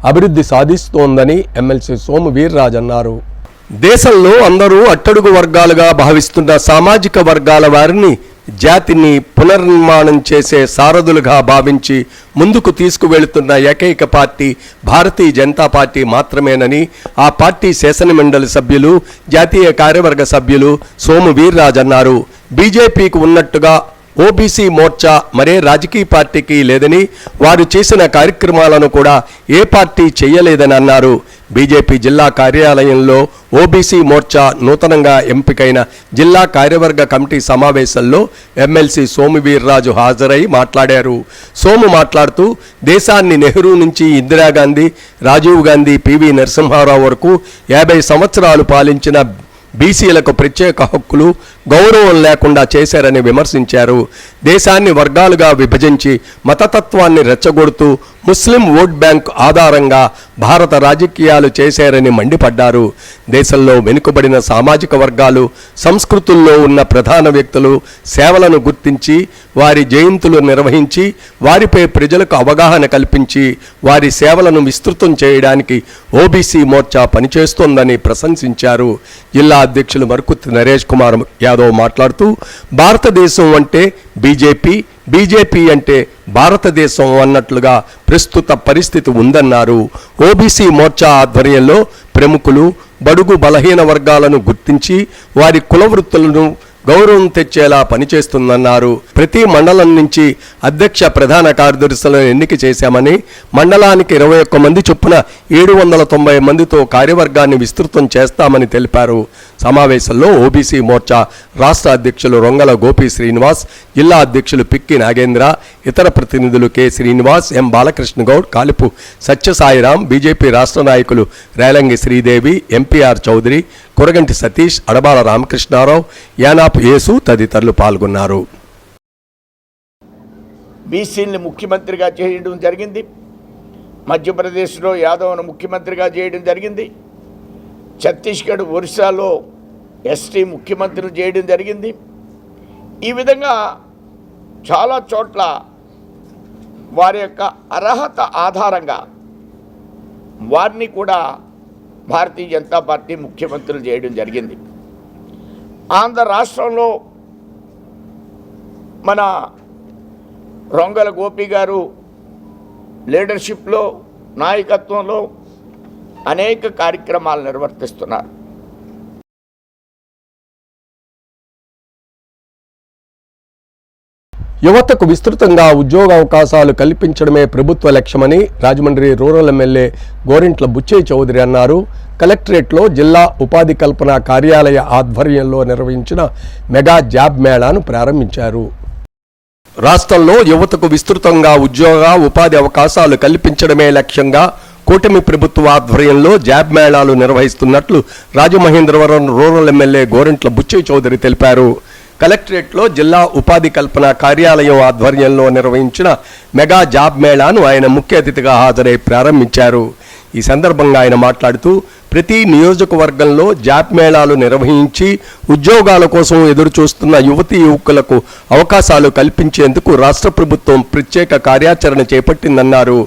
అభివృద్ధి సాధిస్తోందని ఎమ్మెల్సీ సోము వీర్రాజ్ అన్నారు. దేశంలో అందరూ అట్టడుగు వర్గాలుగా భావిస్తున్న సామాజిక వర్గాల వారిని జాతిని పునర్నిర్మాణం చేసే సారథులుగా భావించి ముందుకు తీసుకువెళుతున్న ఏకైక పార్టీ భారతీయ జనతా పార్టీ మాత్రమేనని ఆ పార్టీ శాసనమండలి సభ్యులు, జాతీయ కార్యవర్గ సభ్యులు సోము వీర్రాజ్ అన్నారు. బీజేపీకి ఉన్నట్టుగా ఓబీసీ మోర్చా మరే రాజకీయ పార్టీకి లేదని, వారు చేసిన కార్యక్రమాలను కూడా ఏ పార్టీ చేయలేదని అన్నారు. బీజేపీ జిల్లా కార్యాలయంలో ఓబీసీ మోర్చా నూతనంగా ఎంపికైన జిల్లా కార్యవర్గ కమిటీ సమావేశంలో ఎమ్మెల్సీ సోము వీర్రాజు హాజరై మాట్లాడారు. సోము మాట్లాడుతూ దేశాన్ని నెహ్రూ నుంచి ఇందిరాగాంధీ, రాజీవ్ గాంధీ, పివి నరసింహారావు వరకు 50 సంవత్సరాలు పాలించిన బీసీలకు ప్రత్యేక హక్కులు, గౌరవం లేకుండా చేశారని విమర్శించారు. దేశాన్ని వర్గాలుగా విభజించి మతతత్వాన్ని రెచ్చగొడుతూ ముస్లిం ఓట్ బ్యాంక్ ఆధారంగా భారత రాజకీయాలు చేశారని మండిపడ్డారు. దేశంలో వెనుకబడిన సామాజిక వర్గాలు, సంస్కృతుల్లో ఉన్న ప్రధాన వ్యక్తులు సేవలను గుర్తించి వారి జయంతులు నిర్వహించి వారిపై ప్రజలకు అవగాహన కల్పించి వారి సేవలను విస్తృతం చేయడానికి ఓబీసీ మోర్చా పనిచేస్తోందని ప్రశంసించారు. జిల్లా అధ్యక్షులు మరుకుత్తి నరేష్ కుమార్ యాదవ్ మాట్లాడుతూ భారతదేశం అంటే బీజేపీ, బీజేపీ అంటే భారతదేశం అన్నట్లుగా ప్రస్తుత పరిస్థితి ఉందన్నారు. ఓబీసీ మోర్చా ఆధ్వర్యంలో ప్రముఖులు, బడుగు బలహీన వర్గాలను గుర్తించి వారి కుల వృత్తులను గౌరవం తెచ్చేలా పనిచేస్తుందన్నారు. ప్రతి మండలం నుంచి అధ్యక్ష ప్రధాన కార్యదర్శులను ఎన్నిక చేశామని, మండలానికి 21 మంది చొప్పున 790 మందితో కార్యవర్గాన్ని విస్తృతం చేస్తామని తెలిపారు. సమావేశంలో ఓబీసీ మోర్చా రాష్ట్ర అధ్యక్షులు రొంగల గోపి శ్రీనివాస్, జిల్లా అధ్యక్షులు పిక్కి నాగేంద్ర, ఇతర ప్రతినిధులు కె శ్రీనివాస్, ఎం బాలకృష్ణ గౌడ్, కాలిపు సత్యసాయిరాం, బీజేపీ రాష్ట్ర నాయకులు రేలంగి శ్రీదేవి, ఎంపీఆర్ చౌదరి, కొరగంటి సతీష్, అడబాల రామకృష్ణారావు, యానాపు యేసు తదితరులు పాల్గొన్నారు. బీసీని ముఖ్యమంత్రిగా చేయడం జరిగింది. మధ్యప్రదేశ్లో యాదవ్ను ముఖ్యమంత్రిగా చేయడం జరిగింది. ఛత్తీస్గఢ్, ఒరిస్సాలో ఎస్టీ ముఖ్యమంత్రి చేయడం జరిగింది. ఈ విధంగా చాలా చోట్ల వారి యొక్క అర్హత ఆధారంగా వారిని కూడా భారతీయ జనతా పార్టీ ముఖ్యమంత్రులు చేయడం జరిగింది. ఆంధ్ర రాష్ట్రంలో మన రొంగల గోపి గారు లీడర్షిప్లో, నాయకత్వంలో అనేక కార్యక్రమాలు నిర్వర్తిస్తున్నారు. యువతకు విస్తృతంగా ఉద్యోగ అవకాశాలు కల్పించడమే ప్రభుత్వ లక్ష్యమని రాజమండ్రి రూరల్ ఎమ్మెల్యే గోరింట్ల బుచ్చయ్య చౌదరి అన్నారు. కలెక్టరేట్లో జిల్లా ఉపాధి కల్పన కార్యాలయ ఆధ్వర్యంలో నిర్వహించిన మెగా జాబ్ మేళాను ప్రారంభించారు. రాష్ట్రంలో యువతకు విస్తృతంగా ఉద్యోగ ఉపాధి అవకాశాలు కల్పించడమే లక్ష్యంగా కూటమి ప్రభుత్వ ఆధ్వర్యంలో జాబ్ మేళాలు నిర్వహిస్తున్నట్లు రాజమహేంద్రవరం రూరల్ ఎమ్మెల్యే గోరింట్ల బుచ్చయ్య చౌదరి తెలిపారు. కలెక్టరేట్లో జిల్లా ఉపాధి కల్పన కార్యాలయం ఆధ్వర్యంలో నిర్వహించిన మెగా జాబ్ మేళాను ఆయన ముఖ్య అతిథిగా హాజరై ప్రారంభించారు. ఈ సందర్భంగా ఆయన మాట్లాడుతూ ప్రతి నియోజకవర్గంలో జాబ్ మేళాలు నిర్వహించి ఉద్యోగాల కోసం ఎదురు చూస్తున్న యువతీ యువకులకు అవకాశాలు కల్పించేందుకు రాష్ట్ర ప్రభుత్వం ప్రత్యేక కార్యాచరణ చేపట్టిందన్నారు.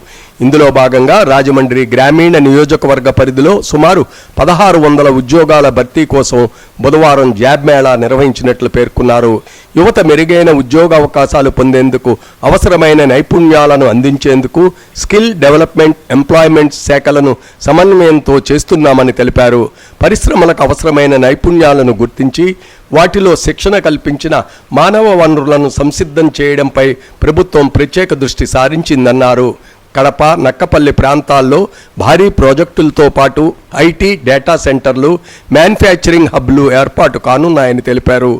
ఇందులో భాగంగా రాజమండ్రి గ్రామీణ నియోజకవర్గ పరిధిలో సుమారు 1600 ఉద్యోగాల భర్తీ కోసం బుధవారం జాబ్ మేళా నిర్వహించినట్లు పేర్కొన్నారు. యువత మెరుగైన ఉద్యోగ అవకాశాలు పొందేందుకు అవసరమైన నైపుణ్యాలను అందించేందుకు స్కిల్ డెవలప్మెంట్, ఎంప్లాయ్మెంట్ శాఖలను సమన్వయంతో చేస్తున్నామని తెలిపారు. పరిశ్రమలకు అవసరమైన నైపుణ్యాలను గుర్తించి వాటిలో శిక్షణ కల్పించిన మానవ వనరులను సంసిద్ధం చేయడంపై ప్రభుత్వం ప్రత్యేక దృష్టి సారించిందన్నారు. కడప, నక్కపల్లి ప్రాంతాల్లో భారీ ప్రాజెక్టులతో పాటు ఐటీ, డేటా సెంటర్లు, మ్యానుఫ్యాక్చరింగ్ హబ్లు ఏర్పాటు కానున్నాయని తెలిపారు.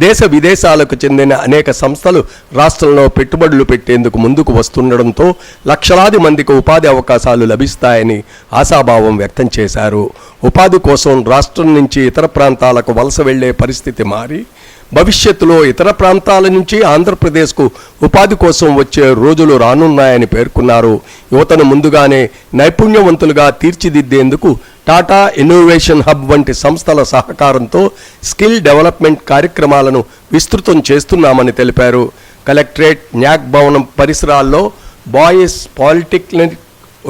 దేశ విదేశాలకు చెందిన అనేక సంస్థలు రాష్ట్రంలో పెట్టుబడులు పెట్టేందుకు ముందుకు వస్తుండడంతో లక్షలాది మందికి ఉపాధి అవకాశాలు లభిస్తాయని ఆశాభావం వ్యక్తం చేశారు. ఉపాధి కోసం రాష్ట్రం నుంచి ఇతర ప్రాంతాలకు వలస వెళ్లే పరిస్థితి మారి భవిష్యత్తులో ఇతర ప్రాంతాల నుంచి ఆంధ్రప్రదేశ్కు ఉపాధి కోసం వచ్చే రోజులు రానున్నాయని పేర్కొన్నారు. యువతను ముందుగానే నైపుణ్యవంతులుగా తీర్చిదిద్దేందుకు టాటా ఇన్నోవేషన్ హబ్ వంటి సంస్థల సహకారంతో స్కిల్ డెవలప్మెంట్ కార్యక్రమాలను విస్తృతం చేస్తున్నామని తెలిపారు. కలెక్టరేట్, న్యాక్ భవనం పరిసరాల్లో boys polytechnic,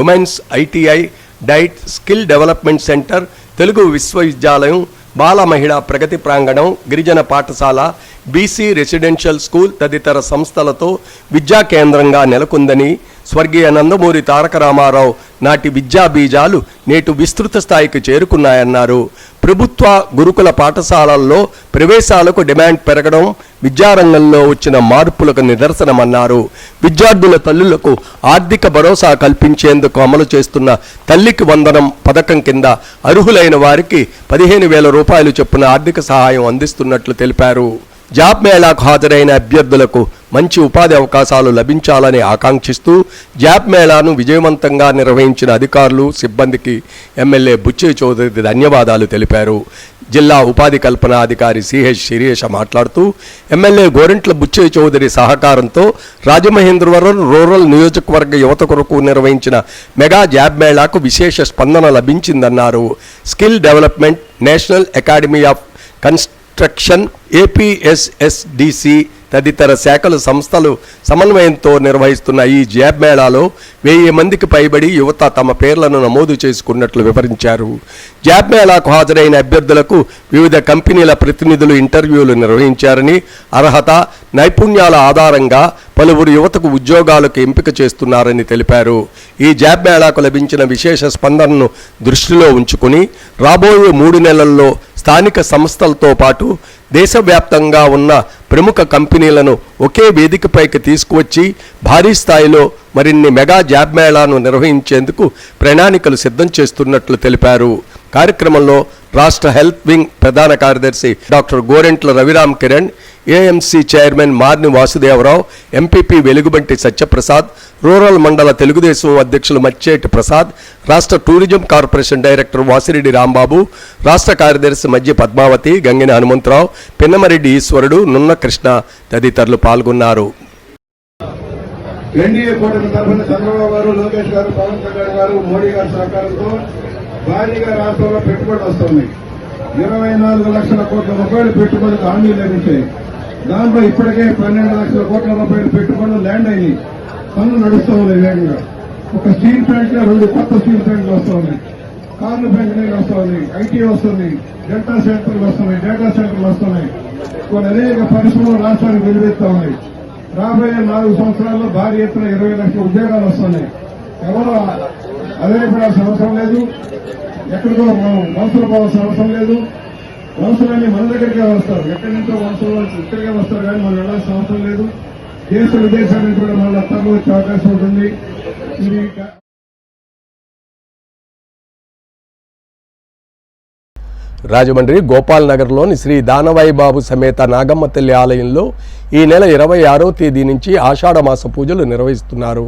women's ITI, diet, skill development centre, Telugu విశ్వవిద్యాలయం, బాల మహిళా ప్రగతి ప్రాంగణం, గిరిజన పాఠశాల, బీసీ రెసిడెన్షియల్ స్కూల్ తదితర సంస్థలతో విద్యా కేంద్రంగా నెలకొందని, స్వర్గీయ నందమూరి తారక రామారావు నాటి విద్యా బీజాలు నేటు విస్తృత స్థాయికి చేరుకున్నాయన్నారు. ప్రభుత్వ గురుకుల పాఠశాలల్లో ప్రవేశాలకు డిమాండ్ పెరగడం విద్యారంగంలో వచ్చిన మార్పులకు నిదర్శనమన్నారు. విద్యార్థుల తల్లులకు ఆర్థిక భరోసా కల్పించేందుకు అమలు చేస్తున్న తల్లికి వందనం పథకం కింద అర్హులైన వారికి 15,000 రూపాయలు చొప్పున ఆర్థిక సహాయం అందిస్తున్నట్లు తెలిపారు. జాబ్ మేళాకు హాజరైన అభ్యర్థులకు మంచి ఉపాధి అవకాశాలు లభించాలని ఆకాంక్షిస్తూ జాబ్ మేళాను విజయవంతంగా నిర్వహించిన అధికారులు సిబ్బందికి ఎమ్మెల్యే బుచ్చయ్య చౌదరి ధన్యవాదాలు తెలిపారు. జిల్లా ఉపాధి కల్పన అధికారి సిహెచ్ శిరీష మాట్లాడుతూ ఎమ్మెల్యే గోరెంట్ల బుచ్చయ్య చౌదరి సహకారంతో రాజమహేంద్రవరం రూరల్ నియోజకవర్గ యువత కొరకు నిర్వహించిన మెగా జాబ్ మేళాకు విశేష స్పందన లభించిందన్నారు. Skill development, national academy of construction, APSSDC తదితర శాఖల సంస్థలు సమన్వయంతో నిర్వహిస్తున్న ఈ జాబ్ మేళాలో 1000 మందికి పైబడి యువత తమ పేర్లను నమోదు చేసుకున్నట్లు వివరించారు. జాబ్ మేళాకు హాజరైన అభ్యర్థులకు వివిధ కంపెనీల ప్రతినిధులు ఇంటర్వ్యూలు నిర్వహించారని, అర్హత, నైపుణ్యాల ఆధారంగా పలువురు యువతకు ఉద్యోగాలకు ఎంపిక చేస్తున్నారని తెలిపారు. ఈ జాబ్ మేళాకు లభించిన విశేష స్పందనను దృష్టిలో ఉంచుకుని రాబోయే 3 నెలల్లో స్థానిక సంస్థలతో పాటు దేశవ్యాప్తంగా ఉన్న ప్రముఖ కంపెనీలను ఒకే వేదికపైకి తీసుకువచ్చి భారీ స్థాయిలో మరిన్ని మెగా జాబ్ మేళాను నిర్వహించేందుకు ప్రణాళికలు సిద్ధం చేస్తున్నట్లు తెలిపారు. కార్యక్రమంలో రాష్ట్ర హెల్త్ వింగ్ ప్రధాన కార్యదర్శి doctor Gorantla Raviram Kiran, AMC chairman Marni Vasudevarao, MPP Velugubanti Satyaprasad, rural mandal Telugu Desam అధ్యక్షులు మచ్చేటి ప్రసాద్, రాష్ట్ర tourism corporation director Vasireddy Rambabu, రాష్ట్ర కార్యదర్శి మధ్య పద్మావతి, గంగిన హనుమంతరావు, పిన్నమరెడ్డి ఈశ్వరుడు, నున్న కృష్ణ తదితరులు పాల్గొన్నారు. ఎన్డీఏ కూటమి తరఫున చంద్రబాబు గారు, లోకేష్ గారు, పవన్ కళ్యాణ్ గారు, మోడీ గారి సహకారంతో భారీగా రాష్ట్రంలో పెట్టుబడులు వస్తున్నాయి. 24 లక్షల కోట్ల రూపాయలు పెట్టుబడులకు హామీలు లభించాయి. దాంట్లో ఇప్పటికే 12 లక్షల కోట్ల రూపాయలు పెట్టుబడులు ల్యాండ్ అయినాయి. పనులు నడుస్తూ ఉన్నాయి వేగంగా. ఒక స్టీల్ ప్లాంట్ లో 2 కొత్త స్టీల్ ప్లాంట్లు వస్తూ ఉన్నాయి, కార్లు ఫ్యాక్టరీలు వస్తూ ఉన్నాయి, ఐటీ వస్తుంది, డేటా సెంటర్లు వస్తున్నాయి, డేటా సెంటర్లు వస్తున్నాయి. కొన్ని అనేక పరిశ్రమలు రాష్ట్రానికి వెలువెత్తా ఉన్నాయి. రాబోయే 4 సంవత్సరాల్లో భారీ ఎత్తున 20 లక్షల ఉద్యోగాలు వస్తున్నాయి. ఎవరో అధైర్యపడాల్సిన అవసరం లేదు, ఎక్కడికో మనం వలసలు పోవాల్సిన అవసరం లేదు. వలసలన్నీ మన దగ్గరికే వస్తారు, ఎక్కడి నుంచో వలసలు ఇక్కడికే వస్తారు, కానీ మనం వెళ్లాల్సిన అవసరం లేదు. దేశ విదేశాల నుంచి కూడా మళ్ళీ తరలి వచ్చే అవకాశం ఉంటుంది. ఇది రాజమండ్రి గోపాల్ నగర్లోని శ్రీ దానవాయిబాబు సమేత నాగమ్మ తల్లి ఆలయంలో ఈ నెల 26వ తేదీ నుంచి ఆషాఢమాస పూజలు నిర్వహిస్తున్నారు.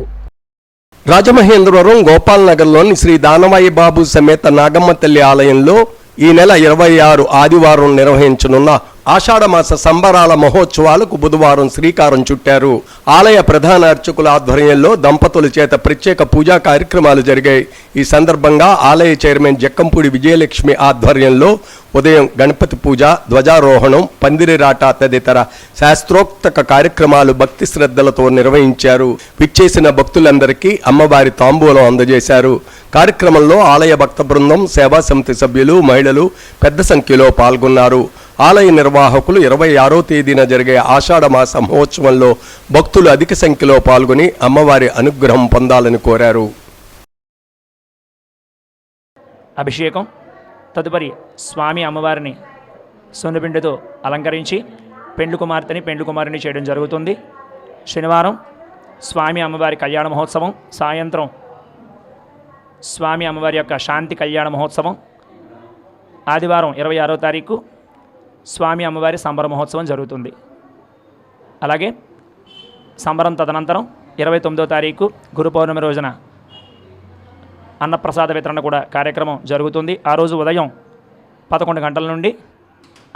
రాజమహేంద్రవరం గోపాల్ నగర్లోని శ్రీ దానవాయిబాబు సమేత నాగమ్మ తల్లి ఆలయంలో ఈ నెల 26 ఆదివారం నిర్వహించనున్న ఆషాఢమాస సంబరాల మహోత్సవాలకు బుధవారం శ్రీకారం చుట్టారు. ఆలయ ప్రధాన అర్చకుల ఆధ్వర్యంలో దంపతుల చేత ప్రత్యేక పూజా కార్యక్రమాలు జరిగాయి. ఈ సందర్భంగా ఆలయ చైర్మన్ జక్కంపూడి విజయలక్ష్మి ఆధ్వర్యంలో ఉదయం గణపతి పూజ, ధ్వజారోహణం, పందిరిరాట తదితర శాస్త్రోక్త కార్యక్రమాలు భక్తి శ్రద్ధలతో నిర్వహించారు. విచ్చేసిన భక్తులందరికీ అమ్మవారి తాంబూలం అందజేశారు. కార్యక్రమంలో ఆలయ భక్త బృందం, సేవా సమితి సభ్యులు, మహిళలు పెద్ద సంఖ్యలో పాల్గొన్నారు. ఆలయ నిర్వాహకులు 26వ తేదీన జరిగే ఆషాఢమాస మహోత్సవంలో భక్తులు అధిక సంఖ్యలో పాల్గొని అమ్మవారి అనుగ్రహం పొందాలని కోరారు. అభిషేకం తదుపరి స్వామి అమ్మవారిని సొన్నుపిండితో అలంకరించి పెండ్లి కుమార్తెని పెండ్లి కుమారుని చేయడం జరుగుతుంది. శనివారం స్వామి అమ్మవారి కళ్యాణ మహోత్సవం, సాయంత్రం స్వామి అమ్మవారి యొక్క శాంతి కళ్యాణ మహోత్సవం, ఆదివారం 26వ తారీఖు స్వామి అమ్మవారి సంబర మహోత్సవం జరుగుతుంది. అలాగే సంబరం తదనంతరం 29వ తారీఖు గురు పౌర్ణమి రోజున అన్నప్రసాద వితరణ కూడా కార్యక్రమం జరుగుతుంది. ఆ రోజు ఉదయం 11 గంటల నుండి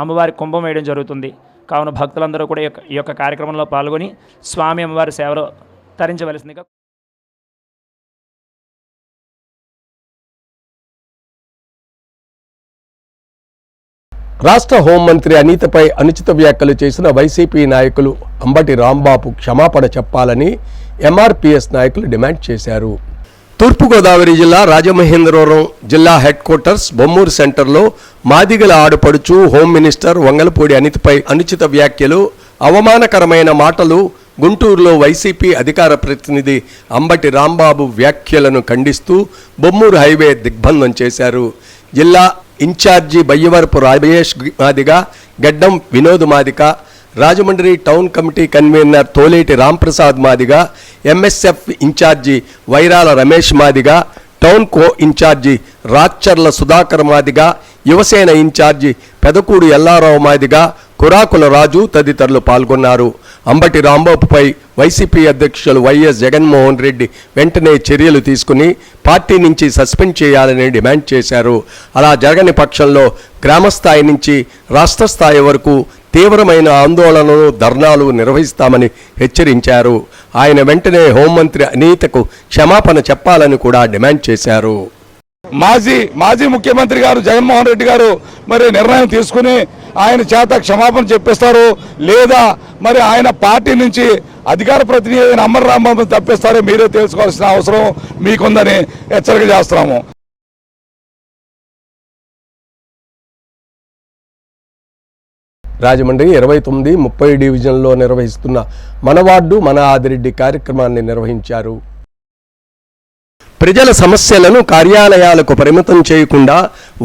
అమ్మవారి కుంభం వేయడం జరుగుతుంది. కావున భక్తులందరూ కూడా ఈ యొక్క కార్యక్రమంలో పాల్గొని స్వామి అమ్మవారి సేవలో తరించవలసిందిగా. రాష్ట్ర హోంమంత్రి అనితపై అనుచిత వ్యాఖ్యలు చేసిన వైసీపీ నాయకులు అంబటి రాంబాబు క్షమాపణ చెప్పాలని ఎంఆర్పీఎస్ నాయకులు డిమాండ్ చేశారు. తూర్పుగోదావరి జిల్లా రాజమహేంద్రవరం జిల్లా హెడ్ క్వార్టర్స్ బొమ్మూరు సెంటర్లో మాదిగల ఆడపడుచు హోం మినిస్టర్ వంగలపూడి అనితపై అనుచిత వ్యాఖ్యలు, అవమానకరమైన మాటలు గుంటూరులో వైసీపీ అధికార ప్రతినిధి అంబటి రాంబాబు వ్యాఖ్యలను ఖండిస్తూ బొమ్మూరు హైవే దిగ్బంధం చేశారు. జిల్లా incharge Bayyavarapu Rajesh Madiga, Gaddam Vinod Madiga, Rajahmundry town committee convener Toleti Ramprasad Madiga, MSF incharge Vairala Ramesh Madiga, town co incharge Racharla Sudhakar Madiga, Yuvasena incharge Pedakudu Yellarao Madiga, Kurakula Raju తదితరులు పాల్గొన్నారు. అంబటి రాంబాబుపై వైసీపీ అధ్యక్షులు వైఎస్ జగన్మోహన్ రెడ్డి వెంటనే చర్యలు తీసుకుని పార్టీ నుంచి సస్పెండ్ చేయాలని డిమాండ్ చేశారు. అలా జరగని పక్షంలో గ్రామస్థాయి నుంచి రాష్ట్ర స్థాయి వరకు తీవ్రమైన ఆందోళనలు, ధర్నాలు నిర్వహిస్తామని హెచ్చరించారు. ఆయన వెంటనే హోంమంత్రి అనితకు క్షమాపణ చెప్పాలని కూడా డిమాండ్ చేశారు. మాజీ ముఖ్యమంత్రి గారు జగన్మోహన్ రెడ్డి గారు మరి నిర్ణయం తీసుకుని ఆయన చేత క్షమాపణ చెప్పిస్తారు, లేదా మరి ఆయన పార్టీ నుంచి అధికార ప్రతినిధి అయిన అమర్ రాంబాబు తప్పిస్తారో మీరే తెలుసుకోవాల్సిన అవసరం మీకుందని హెచ్చరిక చేస్తున్నాము. రాజమండ్రి 29, 30 డివిజన్లో నిర్వహిస్తున్న మన వార్డు మన ఆదిరెడ్డి కార్యక్రమాన్ని నిర్వహించారు. ప్రజల సమస్యలను కార్యాలయాలకు పరిమితం చేయకుండా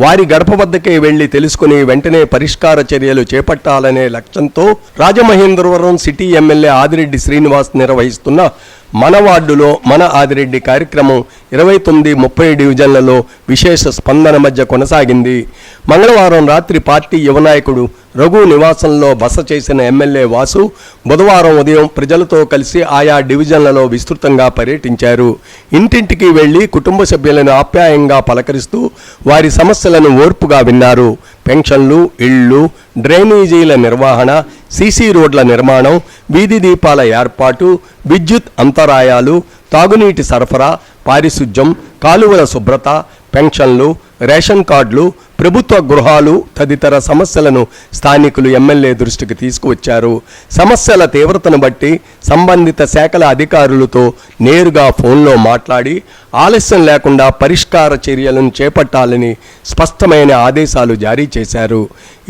వారి గడప వద్దకే వెళ్లి తెలుసుకుని వెంటనే పరిష్కార చర్యలు చేపట్టాలనే లక్ష్యంతో రాజమహేంద్రవరం సిటీ ఎమ్మెల్యే ఆదిరెడ్డి శ్రీనివాస్ నిర్వహిస్తున్న మన వార్డులో మన ఆదిరెడ్డి కార్యక్రమం 29, 30 డివిజన్లలో విశేష స్పందన మధ్య కొనసాగింది. మంగళవారం రాత్రి పార్టీ యువనాయకుడు రఘు నివాసంలో బస చేసిన ఎమ్మెల్యే వాసు బుధవారం ఉదయం ప్రజలతో కలిసి ఆయా డివిజన్లలో విస్తృతంగా పర్యటించారు. ఇంటింటికి వెళ్లి కుటుంబ సభ్యులను ఆప్యాయంగా పలకరిస్తూ వారి సమస్యలను ఓర్పుగా విన్నారు. పెన్షన్లు, ఇళ్లు, డ్రైనేజీల నిర్వహణ, సీసీ రోడ్ల నిర్మాణం, వీధి దీపాల ఏర్పాటు, విద్యుత్ అంతరాయాలు, తాగునీటి సరఫరా, పారిశుధ్యం, కాలువల శుభ్రత, పెన్షన్లు, రేషన్ కార్డులు, ప్రభుత్వ గృహాలు తదితర సమస్యలను స్థానికులు ఎమ్మెల్యే దృష్టికి తీసుకువచ్చారు. సమస్యల తీవ్రతను బట్టి సంబంధిత శాఖల అధికారులతో నేరుగా ఫోన్లో మాట్లాడి ఆలస్యం లేకుండా పరిష్కార చర్యలను చేపట్టాలని స్పష్టమైన ఆదేశాలు జారీ చేశారు.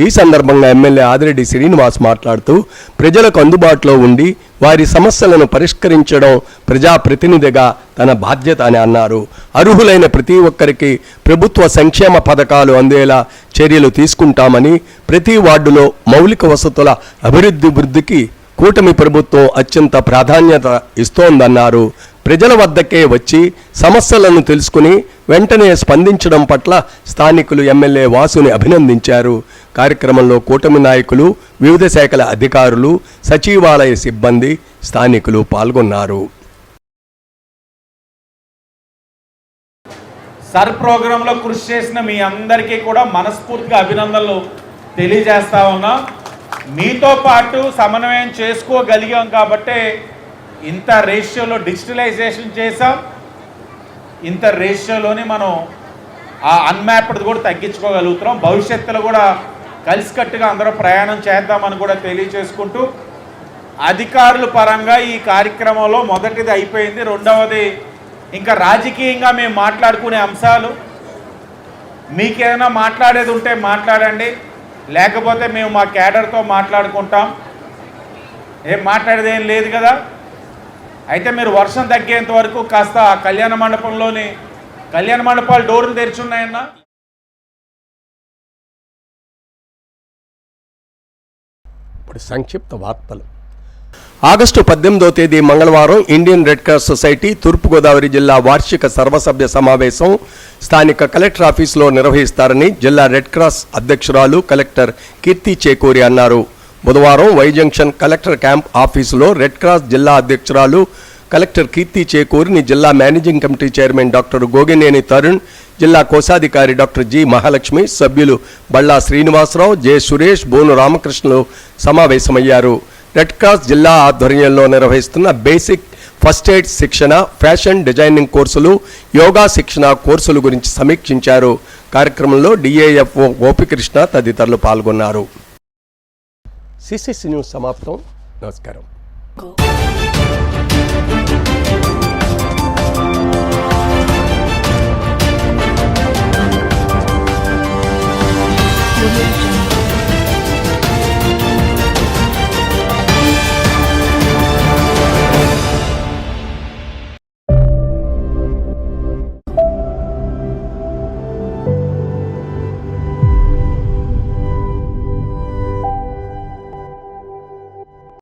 ఈ సందర్భంగా ఎమ్మెల్యే ఆదిరెడ్డి శ్రీనివాస్ మాట్లాడుతూ ప్రజలకు అందుబాటులో ఉండి వారి సమస్యలను పరిష్కరించడం ప్రజాప్రతినిధిగా తన బాధ్యత అని అన్నారు. అర్హులైన ప్రతి ఒక్కరికి ప్రభుత్వ సంక్షేమ పథకాలు అందేలా చర్యలు తీసుకుంటామని, ప్రతి వార్డులో మౌలిక వసతుల అభివృద్ధికి కూటమి ప్రభుత్వం అత్యంత ప్రాధాన్యత ఇస్తోందన్నారు. ప్రజల వద్దకే వచ్చి సమస్యలను తెలుసుకుని వెంటనే స్పందించడం పట్ల స్థానికులు ఎమ్మెల్యే వాసుని అభినందించారు. కార్యక్రమంలో కూటమి నాయకులు, వివిధ శాఖల అధికారులు, సచివాలయ సిబ్బంది, స్థానికులు పాల్గొన్నారు. సర్ ప్రోగ్రాంలో కృషి చేసిన మీ అందరికీ కూడా మనస్ఫూర్తిగా అభినందనలు తెలియజేస్తా ఉన్నా. మీతో పాటు సమన్వయం చేసుకోగలిగాం కాబట్టే ఇంత రేషియోలో డిజిటలైజేషన్ చేసాం. ఇంత రేషియోలోని మనం ఆ అన్మ్యాప్డ్ కూడా తగ్గించుకోగలుగుతున్నాం. భవిష్యత్తులో కూడా కలిసికట్టుగా అందరూ ప్రయాణం చేద్దామని కూడా తెలియచేసుకుంటూ, అధికారుల పరంగా ఈ కార్యక్రమంలో మొదటిది అయిపోయింది. రెండవది ఇంకా రాజకీయంగా మేము మాట్లాడుకునే అంశాలు, మీకేమైనా మాట్లాడేది ఉంటే మాట్లాడండి, లేకపోతే మేము మా క్యాడర్తో మాట్లాడుకుంటాం. ఏం మాట్లాడేది ఏం లేదు కదా. అయితే మీరు వర్షం తగ్గేంత వరకు కాస్త కళ్యాణ మండపాలు డోర్లు తెరిచున్నాయన్నా. ఇప్పుడు సంక్షిప్త వార్తలు. ఆగస్టు 18వ తేదీ మంగళవారం ఇండియన్ రెడ్ క్రాస్ సొసైటీ తూర్పుగోదావరి జిల్లా వార్షిక సర్వసభ్య సమావేశం స్థానిక కలెక్టర్ ఆఫీసులో నిర్వహిస్తారని జిల్లా రెడ్ క్రాస్ అధ్యక్షురాలు కలెక్టర్ కీర్తి చేకూరి అన్నారు. బుధవారం వై జంక్షన్ కలెక్టర్ క్యాంప్ ఆఫీసులో రెడ్ క్రాస్ జిల్లా అధ్యక్షురాలు కలెక్టర్ కీర్తి చేకూరిని జిల్లా managing committee chairman doctor Gogineni Tarun, జిల్లా కోశాధికారి డాక్టర్ జి మహాలక్ష్మి, సభ్యులు బళ్ళా శ్రీనివాసరావు, జె సురేష్, బోను రామకృష్ణలు సమావేశమయ్యారు. రెడ్ క్రాస్ జిల్లా ఆధ్వర్యంలో నిర్వహిస్తున్న బేసిక్ ఫస్ట్ ఎయిడ్ శిక్షణ, ఫ్యాషన్ డిజైనింగ్ కోర్సులు, యోగా శిక్షణ కోర్సుల గురించి సమీక్షించారు. కార్యక్రమంలో డిఏఎఫ్ఓ గోపికృష్ణ తదితరులు పాల్గొన్నారు. సిసిసి న్యూస్ సమాప్తం. నమస్కారం.